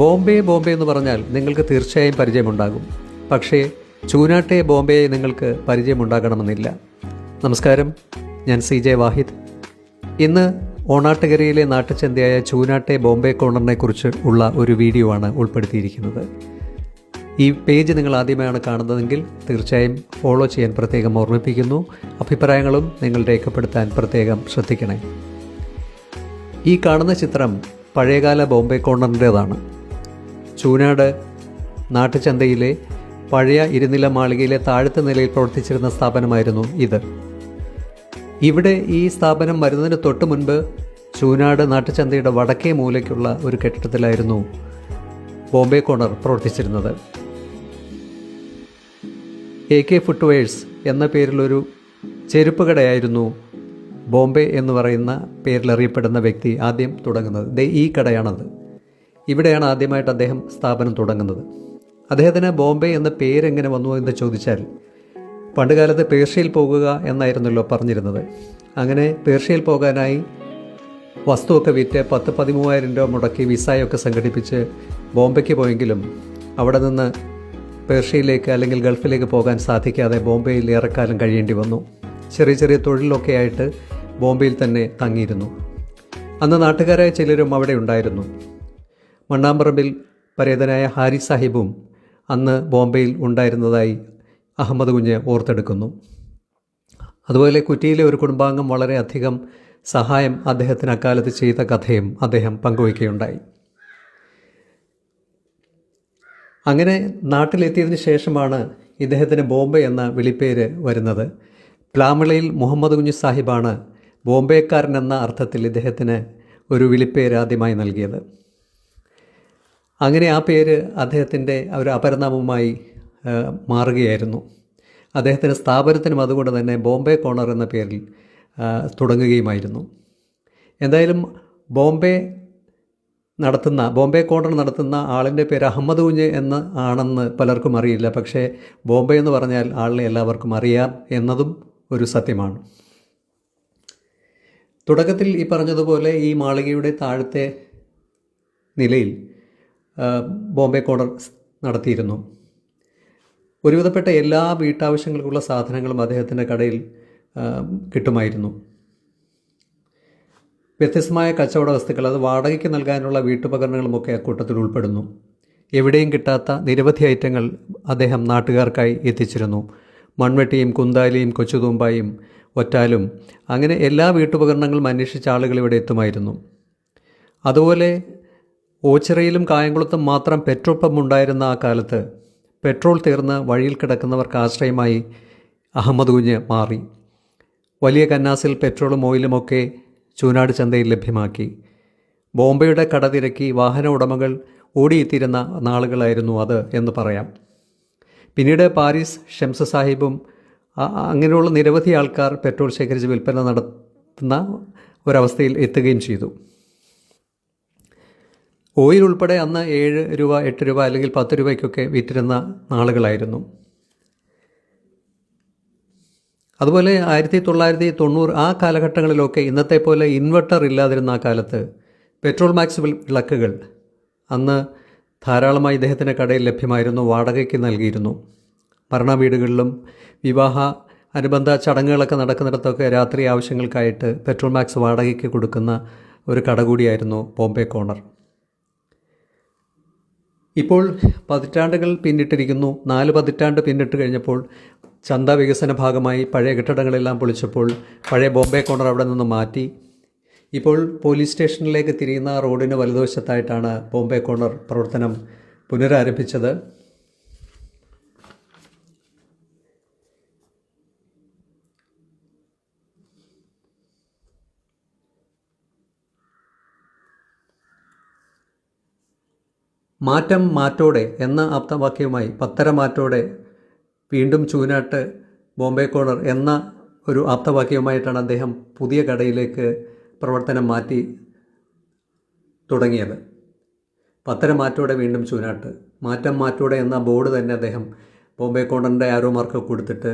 ബോംബെ എന്ന് പറഞ്ഞാൽ നിങ്ങൾക്ക് തീർച്ചയായും പരിചയമുണ്ടാകും. പക്ഷേ ചൂനാട്ടെ ബോംബെയെ നിങ്ങൾക്ക് പരിചയമുണ്ടാകണമെന്നില്ല. നമസ്കാരം, ഞാൻ CJ വാഹിദ്. ഇന്ന് ഓണാട്ടുകരയിലെ നാട്ടുചന്തയായ ചൂനാട്ടെ ബോംബെ കോർണറിനെ കുറിച്ച് ഉള്ള ഒരു വീഡിയോ ആണ് ഉൾപ്പെടുത്തിയിരിക്കുന്നത്. ഈ പേജ് നിങ്ങൾ ആദ്യമായാണ് കാണുന്നതെങ്കിൽ തീർച്ചയായും ഫോളോ ചെയ്യാൻ പ്രത്യേകം ഓർമ്മിപ്പിക്കുന്നു. അഭിപ്രായങ്ങളും നിങ്ങൾ രേഖപ്പെടുത്താൻ പ്രത്യേകം ശ്രദ്ധിക്കണേ. ഈ കാണുന്ന ചിത്രം പഴയകാല ബോംബെ കോർണറിൻ്റേതാണ്. ചൂനാട് നാട്ടുചന്തയിലെ പഴയ ഇരുനില മാളികയിലെ താഴത്തെ നിലയിൽ പ്രവർത്തിച്ചിരുന്ന സ്ഥാപനമായിരുന്നു ഇത്. ഇവിടെ ഈ സ്ഥാപനം വരുന്നതിന് തൊട്ട് മുൻപ് ചൂനാട് നാട്ടുചന്തയുടെ വടക്കേ മൂലയ്ക്കുള്ള ഒരു കെട്ടിടത്തിലായിരുന്നു ബോംബെ കോർണർ പ്രവർത്തിച്ചിരുന്നത്. AK ഫുട്വെയർസ് എന്ന പേരിലൊരു ചെരുപ്പ് കടയായിരുന്നു ബോംബെ എന്ന് പറയുന്ന പേരിലറിയപ്പെടുന്ന വ്യക്തി ആദ്യം തുടങ്ങുന്നത്. ഈ കടയാണത്. ഇവിടെയാണ് ആദ്യമായിട്ട് അദ്ദേഹം സ്ഥാപനം തുടങ്ങുന്നത്. അദ്ദേഹത്തിന് ബോംബെ എന്ന പേരെങ്ങനെ വന്നു എന്ന് ചോദിച്ചാൽ, പണ്ടുകാലത്ത് പേർഷ്യയിൽ പോകുക എന്നായിരുന്നല്ലോ പറഞ്ഞിരുന്നത്. അങ്ങനെ പേർഷ്യയിൽ പോകാനായി വസ്തുവൊക്കെ വിറ്റ് 10-13,000 രൂപ മുടക്കി വിസയൊക്കെ സംഘടിപ്പിച്ച് ബോംബെക്ക് പോയെങ്കിലും അവിടെ നിന്ന് പേർഷ്യയിലേക്ക് അല്ലെങ്കിൽ ഗൾഫിലേക്ക് പോകാൻ സാധിക്കാതെ ബോംബെയിൽ ഏറെക്കാലം കഴിയേണ്ടി വന്നു. ചെറിയ ചെറിയ തൊഴിലൊക്കെ ആയിട്ട് ബോംബെയിൽ തന്നെ തങ്ങിയിരുന്നു. അന്ന് നാട്ടുകാരായ ചിലരും അവിടെ ഉണ്ടായിരുന്നു. മണ്ണാമ്പറമ്പിൽ പരേതനായ ഹാരി സാഹിബും അന്ന് ബോംബെയിൽ ഉണ്ടായിരുന്നതായി അഹമ്മദ് കുഞ്ഞ് ഓർത്തെടുക്കുന്നു. അതുപോലെ കുറ്റിയിലെ ഒരു കുടുംബാംഗം വളരെയധികം സഹായം അദ്ദേഹത്തിന് അക്കാലത്ത് ചെയ്ത കഥയും അദ്ദേഹം പങ്കുവയ്ക്കുകയുണ്ടായി. അങ്ങനെ നാട്ടിലെത്തിയതിന് ശേഷമാണ് ഇദ്ദേഹത്തിന് ബോംബെ എന്ന വിളിപ്പേര് വരുന്നത്. പ്ലാമളയിൽ മുഹമ്മദ് കുഞ്ഞ് സാഹിബാണ് ബോംബെക്കാരൻ എന്ന അർത്ഥത്തിൽ ഇദ്ദേഹത്തിന് ഒരു വിളിപ്പേര് ആദ്യമായി നൽകിയത്. അങ്ങനെ ആ പേര് അദ്ദേഹത്തിൻ്റെ ഒരു അപരനാമമായി മാറുകയായിരുന്നു. അദ്ദേഹത്തിൻ്റെ സ്ഥാപനത്തിനും അതുകൊണ്ട് തന്നെ ബോംബെ കോർണർ എന്ന പേരിൽ തുടങ്ങുകയുമായിരുന്നു. എന്തായാലും ബോംബെ കോർണർ നടത്തുന്ന ആളിൻ്റെ പേര് അഹമ്മദ് കുഞ്ഞ് ആണെന്ന് പലർക്കും അറിയില്ല. പക്ഷേ ബോംബെ എന്ന് പറഞ്ഞാൽ ആളിനെ എല്ലാവർക്കും അറിയാം എന്നതും ഒരു സത്യമാണ്. തുടക്കത്തിൽ ഈ പറഞ്ഞതുപോലെ ഈ മാളികയുടെ താഴത്തെ നിലയിൽ ബോംബെ കോർണർ നടത്തിയിരുന്നു. ഒരുവിധപ്പെട്ട എല്ലാ വീട്ടാവശ്യങ്ങൾക്കുള്ള സാധനങ്ങളും അദ്ദേഹത്തിൻ്റെ കടയിൽ കിട്ടുമായിരുന്നു. വ്യത്യസ്തമായ കച്ചവട വസ്തുക്കൾ, അത് വാടകയ്ക്ക് നൽകാനുള്ള വീട്ടുപകരണങ്ങളുമൊക്കെ അക്കൂട്ടത്തിൽ ഉൾപ്പെടുന്നു. എവിടെയും കിട്ടാത്ത നിരവധി ഐറ്റങ്ങൾ അദ്ദേഹം നാട്ടുകാർക്കായി എത്തിച്ചിരുന്നു. മൺവെട്ടിയും കുന്താലിയും കൊച്ചുതൂമ്പായും ഒറ്റാലും അങ്ങനെ എല്ലാ വീട്ടുപകരണങ്ങളും അന്വേഷിച്ച ആളുകൾ ഇവിടെ എത്തുമായിരുന്നു. അതുപോലെ ഓച്ചിറയിലും കായംകുളത്തും മാത്രം പെട്രോൾ പമ്പ് ഉണ്ടായിരുന്ന ആ കാലത്ത് പെട്രോൾ തീർന്ന് വഴിയിൽ കിടക്കുന്നവർക്ക് ആശ്രയമായി അഹമ്മദ് കുഞ്ഞ് മാറി. വലിയ കന്നാസിൽ പെട്രോളും ഓയിലുമൊക്കെ ചൂനാട് ചന്തയിൽ ലഭ്യമാക്കി. ബോംബെയുടെ കട തിരക്കി വാഹന ഉടമകൾ ഓടിയെത്തിയിരുന്ന നാളുകളായിരുന്നു അത് എന്ന് പറയാം. പിന്നീട് പാരീസ് ഷംസ് സാഹിബും അങ്ങനെയുള്ള നിരവധി ആൾക്കാർ പെട്രോൾ ശേഖരിച്ച് വിൽപ്പന നടത്തുന്ന ഒരവസ്ഥയിൽ എത്തുകയും ചെയ്തു. ഓയിൽ ഉൾപ്പെടെ അന്ന് 7 രൂപ 8 രൂപ അല്ലെങ്കിൽ 10 രൂപയ്ക്കൊക്കെ വിറ്റിരുന്ന നാളുകളായിരുന്നു. അതുപോലെ 1990 ആ കാലഘട്ടങ്ങളിലൊക്കെ ഇന്നത്തെ പോലെ ഇൻവെർട്ടർ ഇല്ലാതിരുന്ന ആ കാലത്ത് പെട്രോൾ മാക്സ് വിളക്കുകൾ അന്ന് ധാരാളമായി ഇദ്ദേഹത്തിൻ്റെ കടയിൽ ലഭ്യമായിരുന്നു. വാടകയ്ക്ക് നൽകിയിരുന്നു. മരണ വീടുകളിലും വിവാഹ അനുബന്ധ ചടങ്ങുകളൊക്കെ നടക്കുന്നിടത്തൊക്കെ രാത്രി ആവശ്യങ്ങൾക്കായിട്ട് പെട്രോൾ മാക്സ് വാടകയ്ക്ക് കൊടുക്കുന്ന ഒരു കട കൂടിയായിരുന്നു ബോംബെ കോർണർ. ഇപ്പോൾ പതിറ്റാണ്ടുകൾ പിന്നിട്ടിരിക്കുന്നു. 4 പതിറ്റാണ്ട് പിന്നിട്ട് കഴിഞ്ഞപ്പോൾ ചന്ത വികസന ഭാഗമായി പഴയ കെട്ടിടങ്ങളെല്ലാം പൊളിച്ചപ്പോൾ പഴയ ബോംബെ കോർണർ അവിടെ നിന്ന് മാറ്റി. ഇപ്പോൾ പോലീസ് സ്റ്റേഷനിലേക്ക് തിരിയുന്ന റോഡിന് വലതുവശത്തായിട്ടാണ് ബോംബെ കോർണർ പ്രവർത്തനം പുനരാരംഭിച്ചത്. മാറ്റം മാറ്റോടെ എന്ന ആപ്തവാക്യവുമായി പത്തര മാറ്റോടെ വീണ്ടും ചൂനാട്ട് ബോംബെ കോർണർ എന്ന ഒരു ആപ്തവാക്യവുമായിട്ടാണ് അദ്ദേഹം പുതിയ കടയിലേക്ക് പ്രവർത്തനം മാറ്റി തുടങ്ങിയത്. പത്തര മാറ്റോടെ വീണ്ടും ചൂനാട്ട്, മാറ്റം മാറ്റോടെ എന്ന ബോർഡ് തന്നെ അദ്ദേഹം ബോംബെ കോർണറിൻ്റെ ആരോ മാർക്ക് കൊടുത്തിട്ട്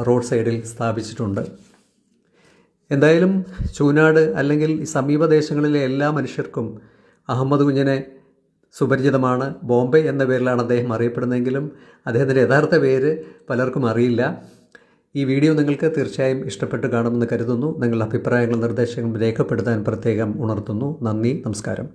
റോഡ് സൈഡിൽ സ്ഥാപിച്ചിട്ടുണ്ട്. എന്തായാലും ചൂനാട് അല്ലെങ്കിൽ സമീപദേശങ്ങളിലെ എല്ലാ മനുഷ്യർക്കും അഹമ്മദ് കുഞ്ഞിനെ സുപരിചിതമാണ്. ബോംബെ എന്ന പേരിലാണ് അദ്ദേഹം അറിയപ്പെടുന്നതെങ്കിലും അദ്ദേഹത്തിൻ്റെ യഥാർത്ഥ പേര് പലർക്കും അറിയില്ല. ഈ വീഡിയോ നിങ്ങൾക്ക് തീർച്ചയായും ഇഷ്ടപ്പെട്ട് കാണുമെന്ന് കരുതുന്നു. നിങ്ങളുടെ അഭിപ്രായങ്ങളും നിർദ്ദേശങ്ങളും രേഖപ്പെടുത്താൻ പ്രത്യേകം ഉണർത്തുന്നു. നന്ദി, നമസ്കാരം.